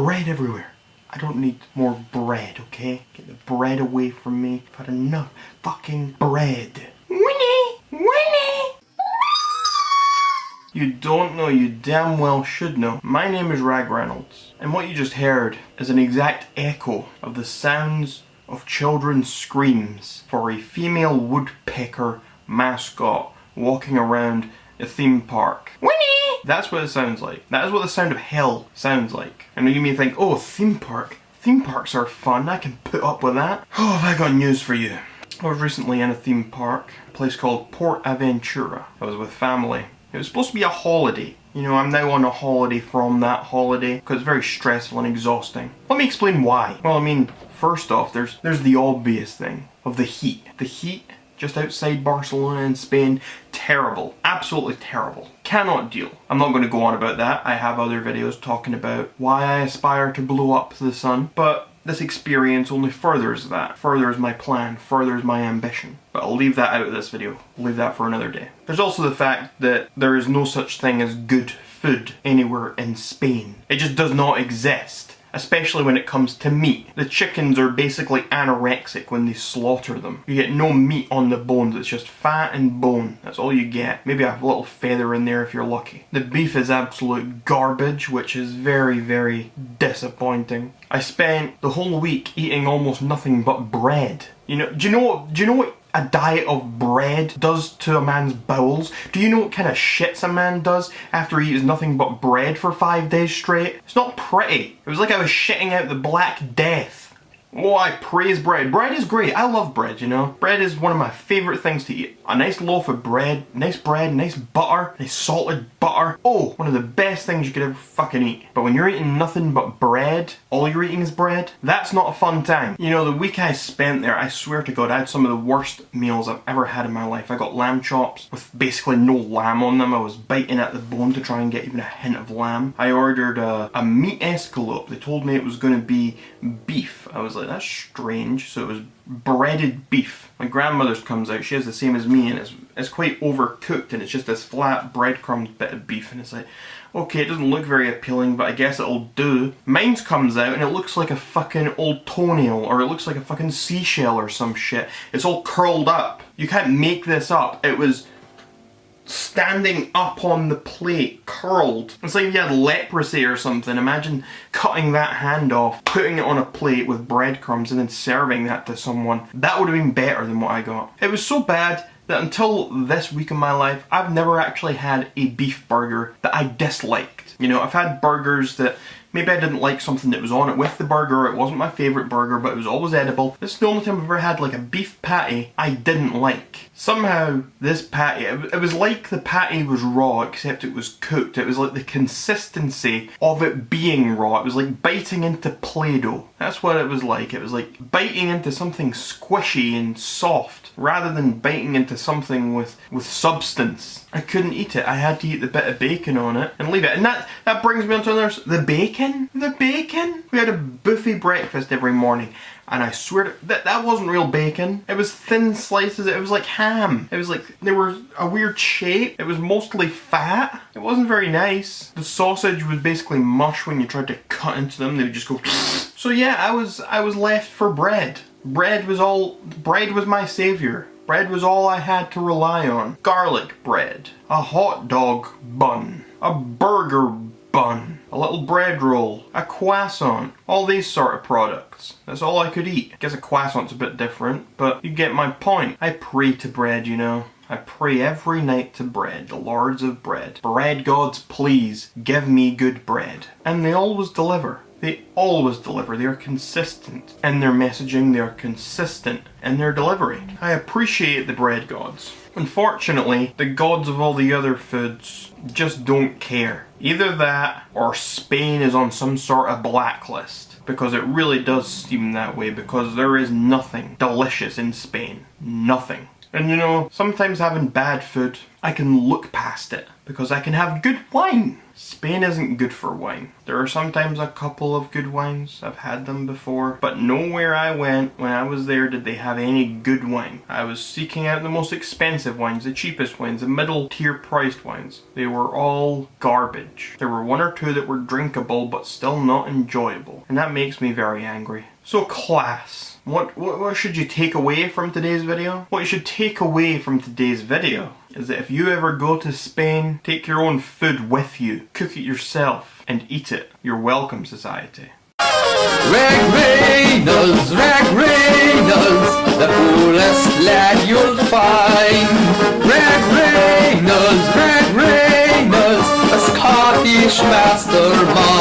bread everywhere. I don't need more bread, okay? Get the bread away from me. I've had enough fucking bread. Winnie! Winnie! You don't know, you damn well should know. My name is Ragreynolds, and what you just heard is an exact echo of the sounds of children's screams for a female woodpecker mascot walking around a theme park. Winnie! That's what it sounds like. That is what the sound of hell sounds like. And you may think, oh, theme park. Theme parks are fun, I can put up with that. Oh, have I got news for you. I was recently in a theme park, a place called Port Aventura. I was with family. It was supposed to be a holiday. You know, I'm now on a holiday from that holiday because it's very stressful and exhausting. Let me explain why. Well, I mean, first off, there's the obvious thing of the heat. The heat just outside Barcelona in Spain, terrible. Absolutely terrible. Cannot deal. I'm not going to go on about that. I have other videos talking about why I aspire to blow up the sun, but this experience only furthers that. Furthers my plan, furthers my ambition. But I'll leave that out of this video. I'll leave that for another day. There's also the fact that there is no such thing as good food anywhere in Spain. It just does not exist. Especially when it comes to meat. The chickens are basically anorexic when they slaughter them. You get no meat on the bones, it's just fat and bone. That's all you get. Maybe a little feather in there if you're lucky. The beef is absolute garbage, which is very, very disappointing. I spent the whole week eating almost nothing but bread. Do you know what a diet of bread does to a man's bowels? Do you know what kind of shits a man does after he eats nothing but bread for 5 days straight? It's not pretty. It was like I was shitting out the Black Death. Oh, I praise bread. Bread is great. I love bread, you know. Bread is one of my favourite things to eat. A nice loaf of bread, nice butter, nice salted butter. Oh, one of the best things you could ever fucking eat. But when you're eating nothing but bread, all you're eating is bread, that's not a fun time. You know, the week I spent there, I swear to God, I had some of the worst meals I've ever had in my life. I got lamb chops with basically no lamb on them. I was biting at the bone to try and get even a hint of lamb. I ordered a meat escalope. They told me it was going to be beef. I was like, that's strange. So it was breaded beef. My grandmother's comes out, she has the same as me, and it's quite overcooked, and it's just this flat breadcrumbed bit of beef, and it's like, okay, it doesn't look very appealing, but I guess it'll do. Mine's comes out and it looks like a fucking old toenail, or it looks like a fucking seashell or some shit. It's all curled up. You can't make this up. It was standing up on the plate, curled. It's like if you had leprosy or something. Imagine cutting that hand off, putting it on a plate with breadcrumbs and then serving that to someone. That would have been better than what I got. It was so bad that until this week in my life, I've never actually had a beef burger that I disliked. You know, I've had burgers that maybe I didn't like something that was on it with the burger, it wasn't my favourite burger, but it was always edible. This is the only time I've ever had like a beef patty I didn't like. Somehow this patty, it was like the patty was raw except it was cooked. It was like the consistency of it being raw. It was like biting into Play-Doh. That's what it was like. It was like biting into something squishy and soft rather than biting into something with substance. I couldn't eat it. I had to eat the bit of bacon on it and leave it. And that brings me on to another... The bacon? The bacon? We had a buffet breakfast every morning. And I swear that wasn't real bacon. It was thin slices. It was like ham. It was like, they were a weird shape. It was mostly fat. It wasn't very nice. The sausage was basically mush when you tried to cut into them. They would just go... So yeah, I was left for bread. Bread was my savior. Bread was all I had to rely on. Garlic bread, a hot dog bun, a burger bun, a little bread roll, a croissant, all these sort of products. That's all I could eat. I guess a croissant's a bit different, but you get my point. I pray to bread, you know. I pray every night to bread, the lords of bread. Bread gods, please give me good bread. And they always deliver. They always deliver. They are consistent in their messaging. They are consistent in their delivery. I appreciate the bread gods. Unfortunately, the gods of all the other foods just don't care. Either that or Spain is on some sort of blacklist. Because it really does seem that way, because there is nothing delicious in Spain. Nothing. And you know, sometimes having bad food, I can look past it because I can have good wine. Spain isn't good for wine. There are sometimes a couple of good wines. I've had them before, but nowhere I went when I was there did they have any good wine. I was seeking out the most expensive wines, the cheapest wines, the middle tier priced wines. They were all garbage. There were one or two that were drinkable but still not enjoyable, and that makes me very angry. So class. What should you take away from today's video? What you should take away from today's video is that if you ever go to Spain, take your own food with you. Cook it yourself and eat it. You're welcome, society. Ragreynolds, Ragreynolds, the coolest lad you'll find. Ragreynolds, Ragreynolds, a Scottish mastermind.